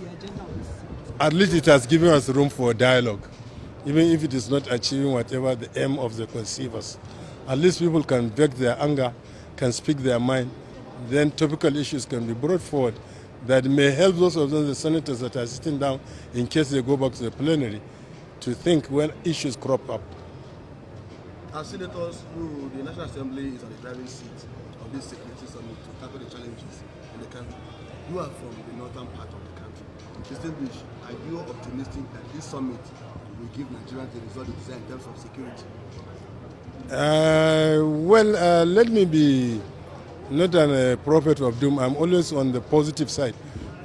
the agenda of this? At least it has given us room for dialogue, even if it is not achieving whatever the aim of the conceivers. At least people can vent their anger, can speak their mind, then topical issues can be brought forward that may help those of them, the senators that are sitting down, in case they go back to the plenary, to think when issues crop up. As senators, the National Assembly is on the driving seat of this security summit to tackle the challenges in the country. You are from the northern part of the country. Distinguished, are you optimistic that this summit will give Nigerians the result they desire in terms of security? Let me be not a prophet of doom. I'm always on the positive side.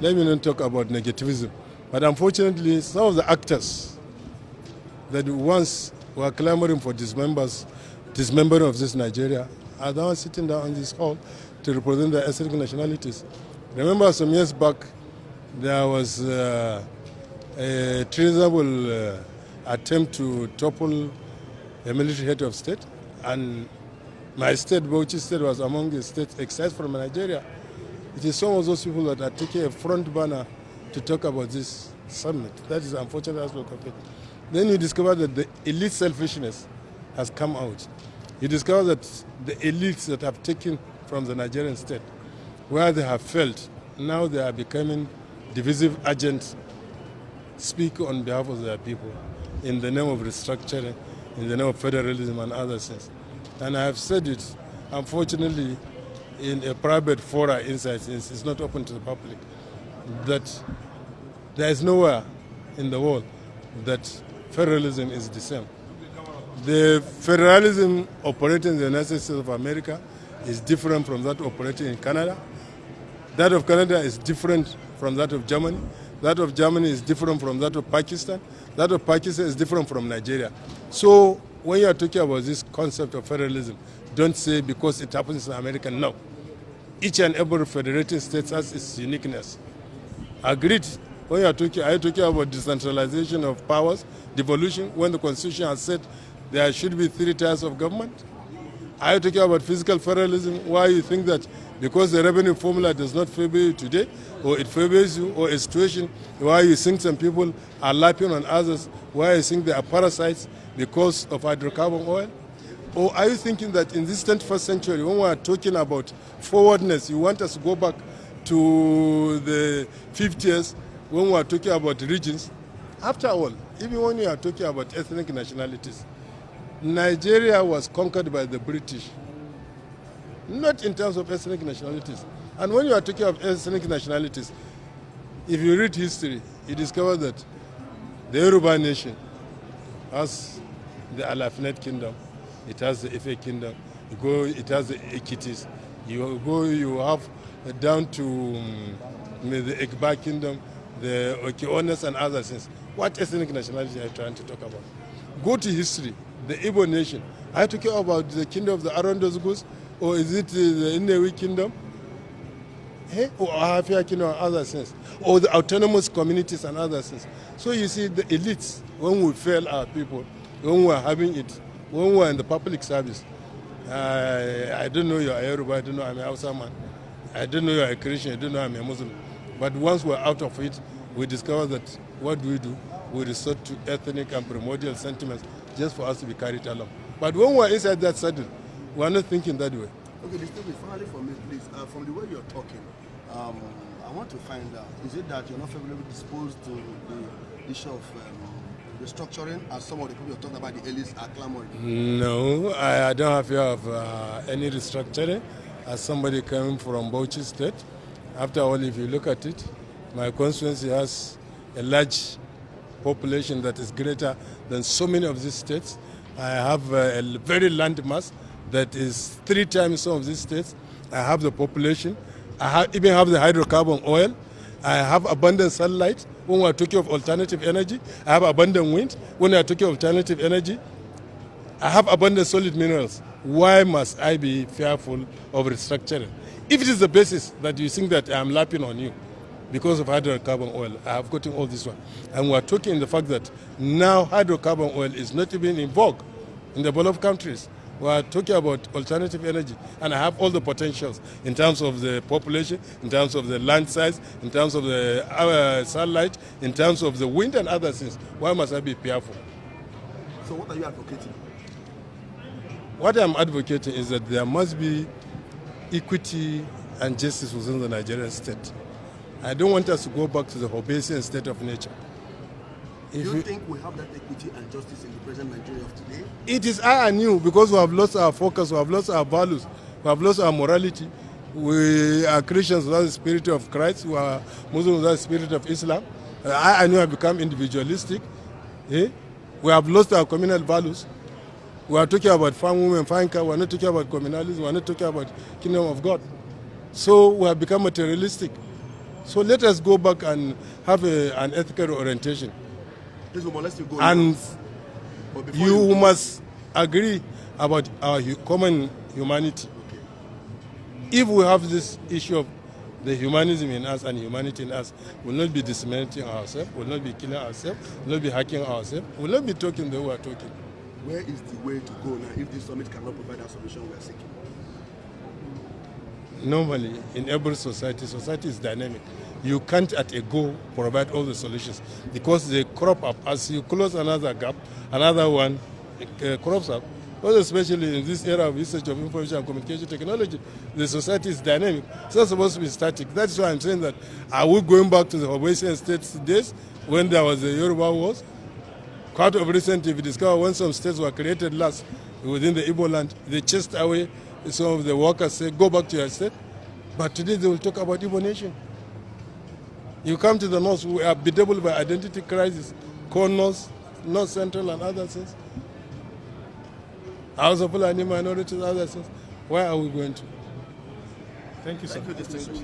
Let me not talk about negativism. But unfortunately, some of the actors that once were clamoring for dismembering of this Nigeria are now sitting down in this hall to represent their ethnic nationalities. Remember some years back, there was a treasonable attempt to topple a military head of state, and my state, Bauchi State, was among the states exiled from Nigeria. It is some of those people that are taking a front banner to talk about this summit. That is the unfortunate aspect of it. Then you discover that the elite selfishness has come out. You discover that the elites that have taken from the Nigerian state, where they have failed, now they are becoming divisive agents, speak on behalf of their people in the name of restructuring, in the name of federalism and other things. And I have said it, unfortunately, in a private fora inside, since it's not open to the public, that there is nowhere in the world that federalism is the same. The federalism operating in the United States of America is different from that operating in Canada. That of Canada is different from that of Germany. That of Germany is different from that of Pakistan. That of Pakistan is different from Nigeria. So when you are talking about this concept of federalism, don't say because it happens in America. No. Each and every federated state has its uniqueness. Agreed. When are you talking about decentralization of powers, devolution, when the Constitution has said there should be 3 tiers of government? Are you talking about fiscal federalism, why you think that because the revenue formula does not favor you today, or it favors you, or a situation why you think some people are lapping on others, why you think they are parasites because of hydrocarbon oil? Or are you thinking that in this 21st century, when we are talking about forwardness, you want us to go back to the 50s, when we are talking about regions? After all, even when you are talking about ethnic nationalities, Nigeria was conquered by the British, not in terms of ethnic nationalities. And when you are talking of ethnic nationalities, if you read history, you discover that the Yoruba nation has the Alafinet kingdom, it has the Ife kingdom, it has the Ekitis, you have down to the Egba kingdom, the Okeones and other things. What ethnic nationality are you trying to talk about? Go to history, the Igbo nation. Are you talking about the kingdom of the Arondosgus, or is it the Inewi kingdom? Or Ahafia kingdom and other things? Or the autonomous communities and other things? So you see, the elites, when we fail our people, when we are having it, when we are in the public service, I don't know you are a Yoruba, I don't know I'm a Hausa man, I don't know you are a Christian, I don't know I'm a Muslim. But once we're out of it, we discover that what do? We resort to ethnic and primordial sentiments just for us to be carried along. But when we're inside that saddle, we're not thinking that way. Okay, distinguished, finally for me, please, from the way you're talking, I want to find out, is it that you're not favorably disposed to the issue of restructuring, as some of the people you're talking about, the elites, are clamoring? No, I don't have fear of any restructuring. As somebody coming from Bauchi State, after all, if you look at it, my constituency has a large population that is greater than so many of these states. I have a very land mass that is 3 times some of these states. I have the population. I even have the hydrocarbon oil. I have abundant sunlight. When we are talking of alternative energy, I have abundant wind. When we are talking of alternative energy, I have abundant solid minerals. Why must I be fearful of restructuring? If it is the basis that you think that I am lapping on you because of hydrocarbon oil, I have gotten all this one. And we are talking the fact that now hydrocarbon oil is not even in vogue in the developed countries. We are talking about alternative energy, and I have all the potentials in terms of the population, in terms of the land size, in terms of the sunlight, in terms of the wind and other things. Why must I be fearful? So what are you advocating? What I'm advocating is that there must be equity and justice within the Nigerian state. I don't want us to go back to the Hobbesian state of nature. Do you think we have that equity and justice in the present Nigeria of today? It is I and you, because we have lost our focus, we have lost our values, we have lost our morality. We are Christians without the spirit of Christ, we are Muslims without the spirit of Islam. I and you have become individualistic. We have lost our communal values. We are talking about farm women, fine car, we are not talking about communalism, we are not talking about kingdom of God. So we have become materialistic. So let us go back and have an ethical orientation. And you must agree about our common humanity. If we have this issue of the humanism in us and humanity in us, we will not be dismantling ourselves, we will not be killing ourselves, we will not be hacking ourselves, we will not be talking the way we are talking. Where is the way to go now if this summit cannot provide that solution we are seeking? Normally, in every society is dynamic. You can't at a go provide all the solutions because they crop up. As you close another gap, another one crops up. But especially in this era of research of information and communication technology, the society is dynamic. It's not supposed to be static. That's why I'm saying that, are we going back to the Hobbesian states days when there was the Yoruba Wars? Quite of recently, we discovered when some states were created last within the Igbo land, they chased away some of the workers, say, go back to your state. But today they will talk about Igbo nation. You come to the north, we are bedeviled by identity crisis, core north, north central and other things. House of Fulani minorities, other things. Where are we going to? Thank you, sir. Thank you, distinguished.